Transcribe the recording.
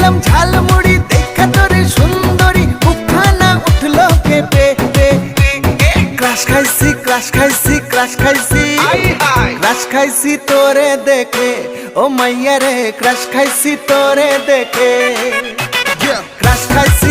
খেলাম ঝালমুড়ি দেখা তোরে সুন্দরী মুখখানা উঠলো কেঁপে ক্রাশ খাইছি ক্রাশ খাইছি ক্রাশ খাইছি ক্রাশ খাইছি তোরে দেখে ও মাইয়া রে ক্রাশ খাইছি তোরে দেখে ক্রাশ খাইছি